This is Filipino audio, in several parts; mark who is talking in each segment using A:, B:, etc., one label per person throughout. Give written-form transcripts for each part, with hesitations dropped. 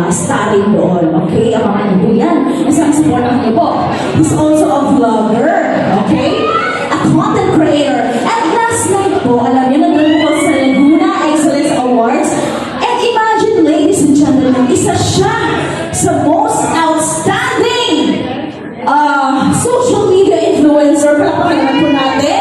A: studying doon. Okay? Ang mga niyo yan. Isang supportan niyo po. He's also a vlogger. Okay? A content creator. And last night po, alam niyo, nandun po sa Laguna Excellence Awards. And imagine, ladies and gentlemen, isa siya sa most outstanding social media influencer. Palakpakan naman po natin.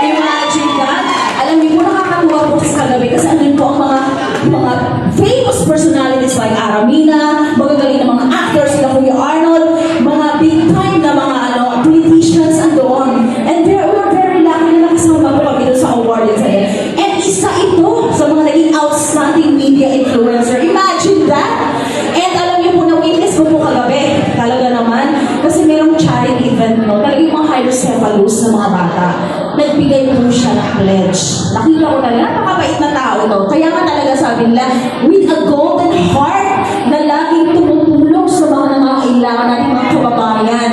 A: Imagine that. Alam niyo po, nakakatuwa po sa kagabi kasi andun po ang mga famous personalities like Aramina, magagaling na mga actors na Kuya Arnold, mga big time na mga politicians andoon. And we were very lucky na nakasama po kami doon sa award din sa And isa ito sa mga naging outstanding media influencer. Imagine that. And alam niyo po, na-witness ko po kagabi. Talaga naman. Kasi merong charity event, no? Talaga yung mga hydrocephalus na mga bata. Nagbigay po siya ng pledge. Nakita ko talaga, napakabait na tao to. Kaya nga talaga sabi nila, with a golden heart na laging tumutulong sa mga nangangailangan natin mga kababayan.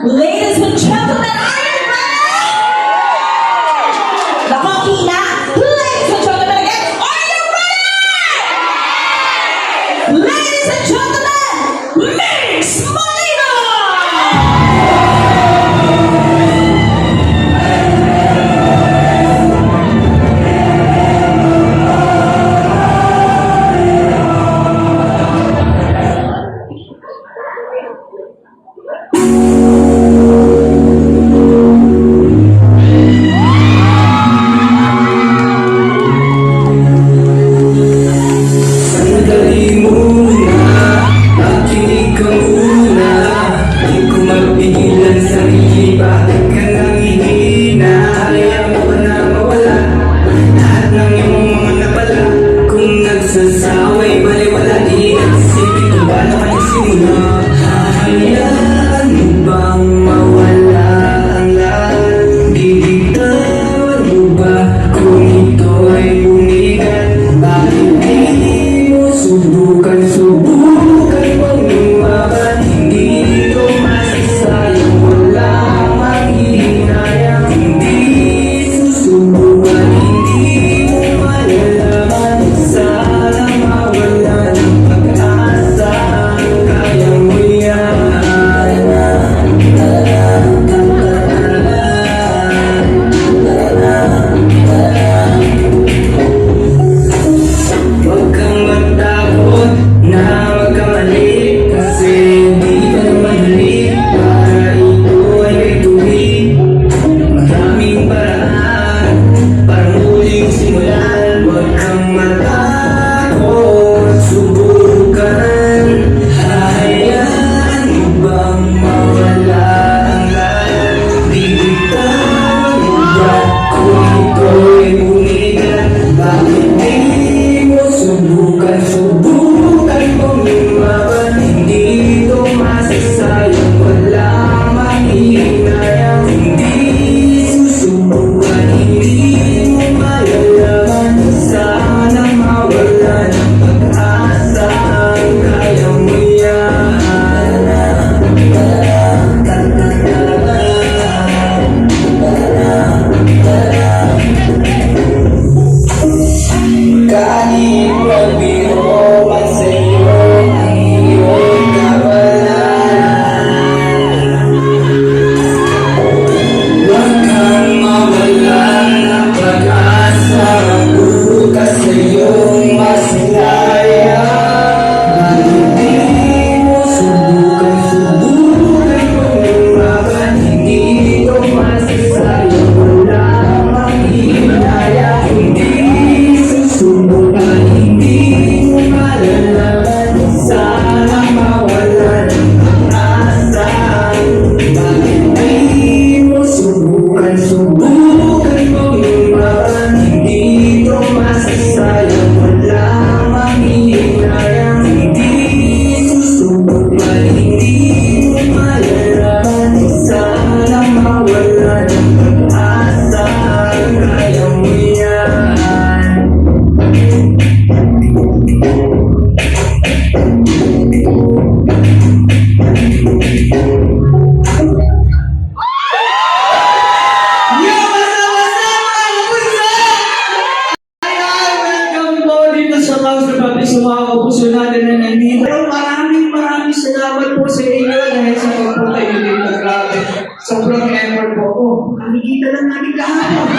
A: Ladies and gentlemen, are you ready? Nakakina! Ladies and gentlemen again, are you ready? Ladies and gentlemen, Mix Molina!
B: Sobrang effort po ako. Nakikita lang namin kahapon.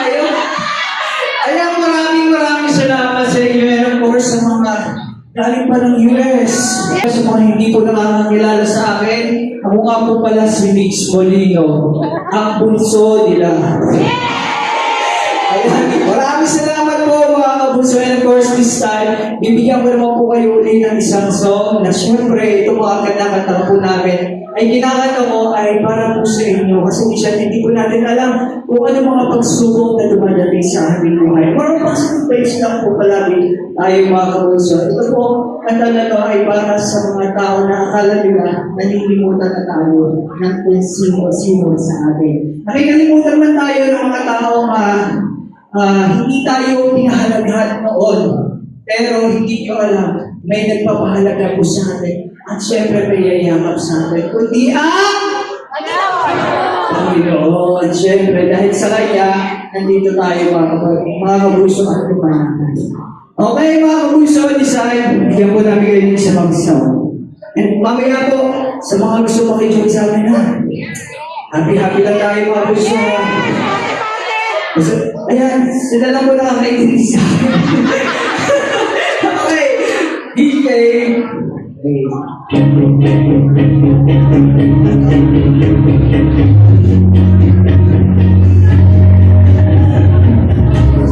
B: Ayun. Ayan, maraming salamat sa inyo. And of course, sa mga galing pa ng US. Sa mga hindi po nakakakilala sa akin, ako nga po pala si Mitch Molino, ang bunso nila. Ayan, maraming salamat po mga kabunso. And of course, this time, bibigyan ko naman po kayo ulit ng isang song na syempre, ito mga kanta-kanta po namin ay kinakanta ko ay para po sa inyo kasi minsan hindi po natin alam kung ano mga pagsubok na dumadating sa ating buhay. More pag-face lang po palagi tayo mga kabunso. Ito po, kanta na to ay para sa mga tao na akala nila nalilimutan na tayo ng kung sino-sino sa atin. Nakikalimutan man tayo ng mga tao hindi tayo pinahalagahan noon. Pero hindi nyo alam, may nagpapahalaga po sa atin. At syempre may yayakap sa atin. Kundi ang Panginoon. Syempre, dahil sa Kanya, nandito tayo mga kabuso at kumanakan. Okay, mga kabuso, design. Bigyan po namin kayo ng isang mag-sound. And mamaya po, sa mga gusto makijoy sa amin na. Happy lang tayo mga kabuso. Ayan, sila lang po nakakaintindi sa akin. Okay, DJ.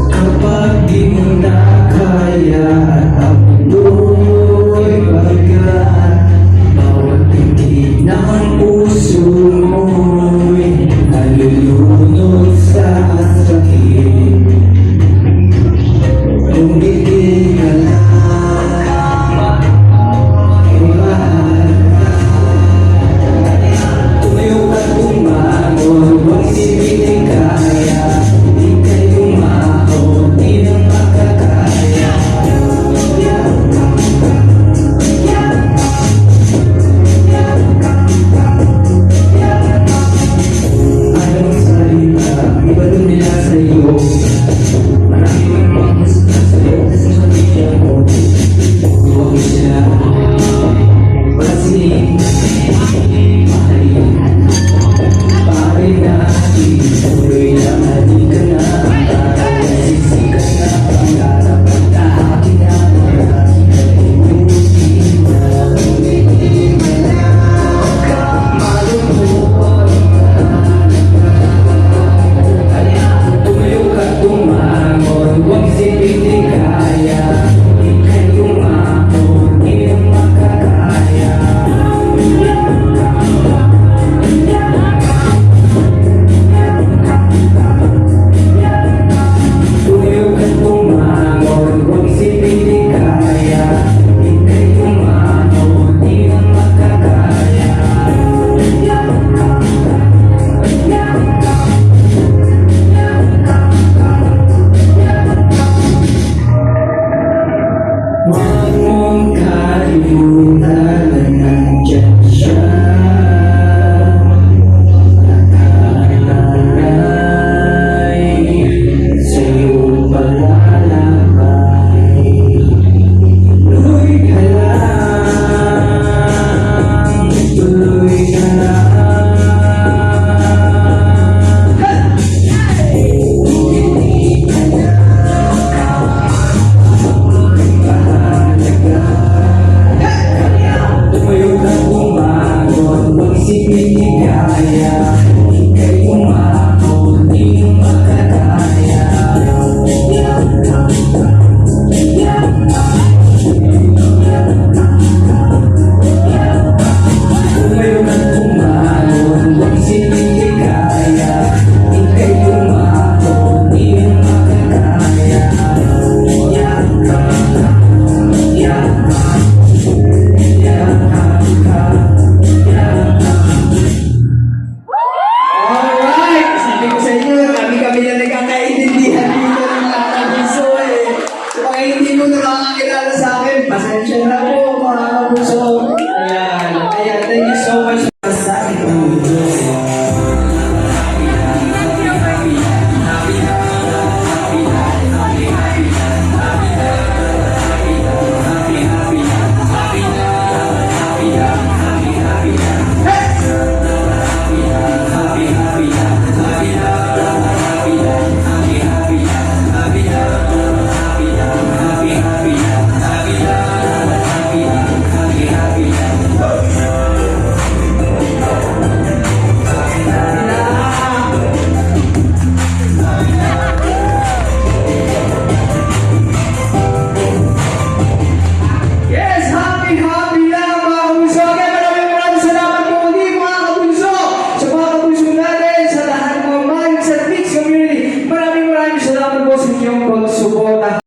B: Kapag di mo na kaya ang mundo'y bagat, bawat tingin ng puso mo'y nalulunod sa sakit. Kung hindi ka lang
C: suporta